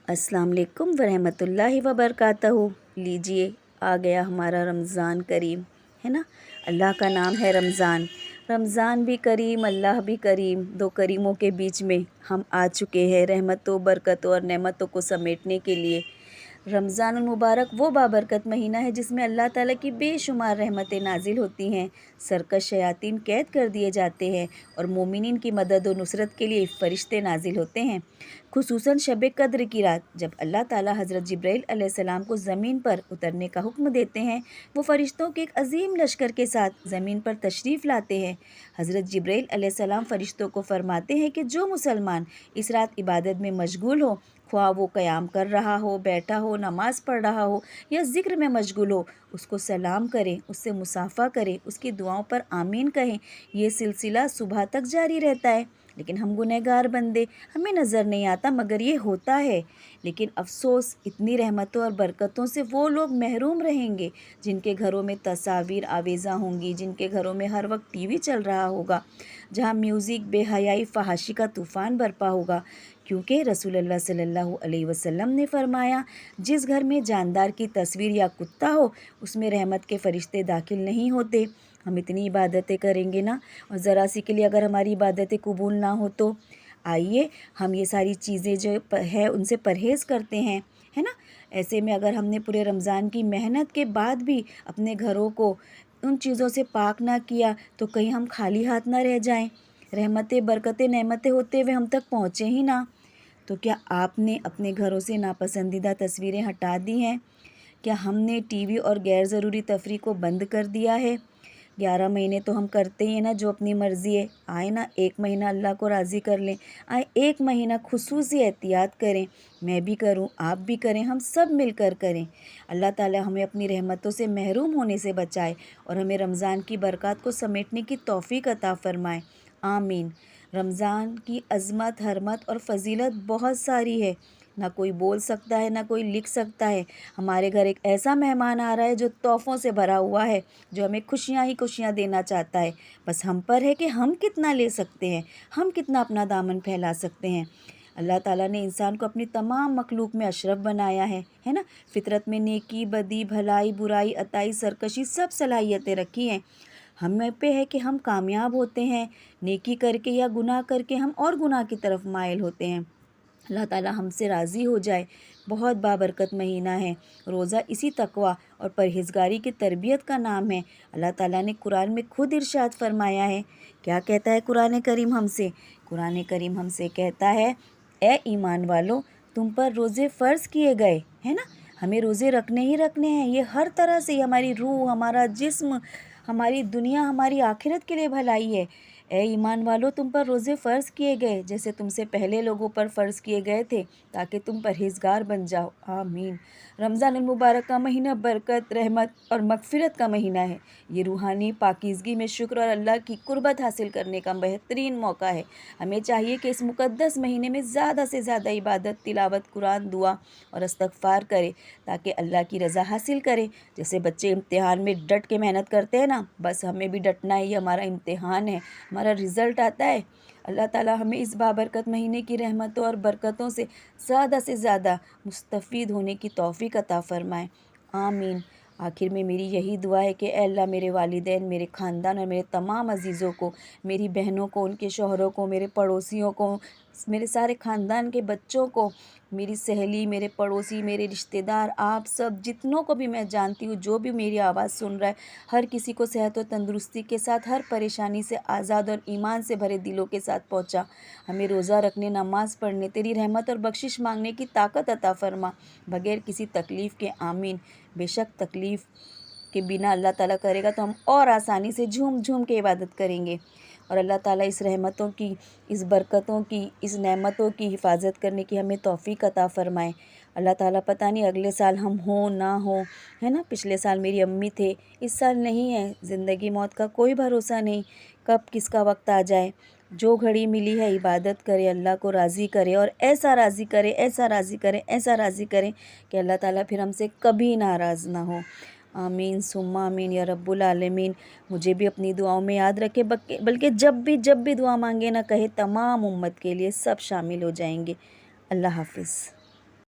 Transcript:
अस्सलाम वालेकुम वरहमतुल्लाहि वबरकातहू। लीजिए आ गया हमारा रमज़ान करीम, है ना। अल्लाह का नाम है रमज़ान। रमज़ान भी करीम, अल्लाह भी करीम, दो करीमों के बीच में हम आ चुके हैं रहमतों, बरकतों और नेमतों को समेटने के लिए। रमज़ान मुबारक वो बाबरकत महीना है जिसमें अल्लाह ताला की बेशुमार रहमतें नाजिल होती हैं, सरकश शयातीन कैद कर दिए जाते हैं और मोमिनीन की मदद और नुसरत के लिए फ़रिश्ते नाजिल होते हैं। खुसूसन शब कद्र की रात जब अल्लाह ताला हज़रत जिब्राइल अलैहिस्सलाम को ज़मीन पर उतरने का हुक्म देते हैं, वो फ़रिश्तों के एक अजीम लश्कर के साथ ज़मीन पर तशरीफ़ लाते हैं। हज़रत जिब्राइल अलैहिस्सलाम फ़रिश्तों को फरमाते हैं कि जो मुसलमान इस रात इबादत में मशगूल हो, ख्वाह वो क़याम कर रहा हो, बैठा हो, नमाज़ पढ़ रहा हो या ज़िक्र में मशगूल हो, उसको सलाम करें, उससे मुसाफ़ा करें, उसकी दुआओं पर आमीन कहें। ये सिलसिला सुबह तक जारी रहता है। लेकिन हम गुनहगार बंदे, हमें नज़र नहीं आता मगर ये होता है। लेकिन अफ़सोस, इतनी रहमतों और बरकतों से वो लोग महरूम रहेंगे जिनके घरों में तस्वीर आवेज़ा होंगी, जिनके घरों में हर वक्त टीवी चल रहा होगा, जहाँ म्यूज़िक, बेहयाई, फ़हाशी का तूफ़ान बरपा होगा। क्योंकि रसूलुल्लाह सल्लल्लाहु अलैहि वसल्लम ने फरमाया, जिस घर में जानदार की तस्वीर या कुत्ता हो उसमें रहमत के फ़रिश्ते दाखिल नहीं होते। हम इतनी इबादतें करेंगे ना, और ज़रा सी के लिए अगर हमारी इबादतें कबूल ना हो तो आइए हम ये सारी चीज़ें जो है उनसे परहेज़ करते हैं, है ना। ऐसे में अगर हमने पूरे रमज़ान की मेहनत के बाद भी अपने घरों को उन चीज़ों से पाक ना किया तो कहीं हम खाली हाथ ना रह जाएं। रहमतें, बरकतें, नेमतें होते हुए हम तक पहुँचे ही ना। तो क्या आपने अपने घरों से नापसंदीदा तस्वीरें हटा दी हैं? क्या हमने टीवी और गैर ज़रूरी तफरीह को बंद कर दिया है? 11 महीने तो हम करते ही हैं ना जो अपनी मर्ज़ी है। आए ना एक महीना अल्लाह को राज़ी कर लें, आए एक महीना खुसूसी एहतियात करें। मैं भी करूं, आप भी करें, हम सब मिलकर करें। अल्लाह ताला हमें अपनी रहमतों से महरूम होने से बचाए और हमें रमज़ान की बरकत को समेटने की तौफ़ीक अता फ़रमाए। आमीन। रमज़ान की अज़मत, हरमत और फ़जीलत बहुत सारी है। ना कोई बोल सकता है, ना कोई लिख सकता है। हमारे घर एक ऐसा मेहमान आ रहा है जो तोहफ़ों से भरा हुआ है, जो हमें खुशियाँ ही खुशियाँ देना चाहता है। बस हम पर है कि हम कितना ले सकते हैं, हम कितना अपना दामन फैला सकते हैं। अल्लाह ताला ने इंसान को अपनी तमाम मखलूक में अशरफ बनाया है ना। फितरत में नेकी, बदी, भलाई, बुराई, अताई, सरकशी सब सलाहियतें रखी हैं। हमें पे है कि हम कामयाब होते हैं नेकी करके या गुनाह करके हम और गुनाह की तरफ माइल होते हैं। अल्लाह ताला हमसे राज़ी हो जाए। बहुत बाबरकत महीना है। रोज़ा इसी तकवा और परहेज़गारी की तरबियत का नाम है। अल्लाह ताला ने कुरान में खुद इरशाद फरमाया है। क्या कहता है कुरान करीम हमसे? कुरान करीम हमसे कहता है, ए ईमान वालो, तुम पर रोज़े फ़र्ज़ किए गए, है ना। हमें रोज़े रखने ही रखने हैं। ये हर तरह से हमारी रूह, हमारा जिस्म, हमारी दुनिया, हमारी आखिरत के लिए भलाई है। ए ईमान वालो, तुम पर रोज़े फ़र्ज़ किए गए जैसे तुमसे पहले लोगों पर फ़र्ज़ किए गए थे, ताकि तुम परहेज़गार बन जाओ। आमीन। रमज़ान मुबारक का महीना बरकत, रहमत और मग़फ़िरत का महीना है। ये रूहानी पाकीज़गी में शुक्र और अल्लाह की कुर्बत हासिल करने का बेहतरीन मौका है। हमें चाहिए कि इस मुक़द्दस महीने में ज़्यादा से ज़्यादा इबादत, तिलावत, कुरान, दुआ और इस्तग़फ़ार करें, ताकि अल्लाह की रज़ा हासिल करें। जैसे बच्चे इम्तिहान में डट के मेहनत करते हैं ना, बस हमें भी डटना है। ये हमारा इम्तिहान है, हमारा रिज़ल्ट आता है। अल्लाह ताला हमें इस बाबरकत महीने की रहमतों और बरकतों से ज़्यादा मुस्तफ़ीद होने की तौफ़ीक अता फ़रमाए। आमीन। आखिर में मेरी यही दुआ है कि ए अल्लाह, मेरे वालिदैन, मेरे ख़ानदान और मेरे तमाम अज़ीज़ों को, मेरी बहनों को, उनके शौहरों को, मेरे पड़ोसियों को, मेरे सारे ख़ानदान के बच्चों को, मेरी सहेली, मेरे पड़ोसी, मेरे रिश्तेदार, आप सब जितनों को भी मैं जानती हूँ, जो भी मेरी आवाज़ सुन रहा है, हर किसी को सेहत और तंदुरुस्ती के साथ, हर परेशानी से आज़ाद और ईमान से भरे दिलों के साथ पहुँचा। हमें रोज़ा रखने, नमाज़ पढ़ने, तेरी रहमत और बख्शिश मांगने की ताकत अता फ़रमा, बग़ैर किसी तकलीफ़ के। आमीन। बेशक तकलीफ़ के बिना अल्लाह ताला करेगा तो हम और आसानी से झूम झूम के इबादत करेंगे। और अल्लाह ताला इस रहमतों की, इस बरकतों की, इस नेमतों की हिफाजत करने की हमें तौफ़ीक अता फ़रमाए। अल्लाह ताला पता नहीं अगले साल हम हों ना हों, है ना। पिछले साल मेरी अम्मी थे, इस साल नहीं है। ज़िंदगी मौत का कोई भरोसा नहीं, कब किसका वक्त आ जाए। जो घड़ी मिली है इबादत करें, अल्लाह को राज़ी करें और ऐसा राज़ी करें, ऐसा राज़ी करें, ऐसा राज़ी करें कि अल्लाह ताला फिर हमसे कभी नाराज़ ना हो। आमीन सुम्मा आमीन या रब्बुल आलमीन। मुझे भी अपनी दुआओं में याद रखे, बल्कि जब भी दुआ मांगे ना, कहे तमाम उम्मत के लिए सब शामिल हो जाएंगे। अल्लाह हाफ़िज़।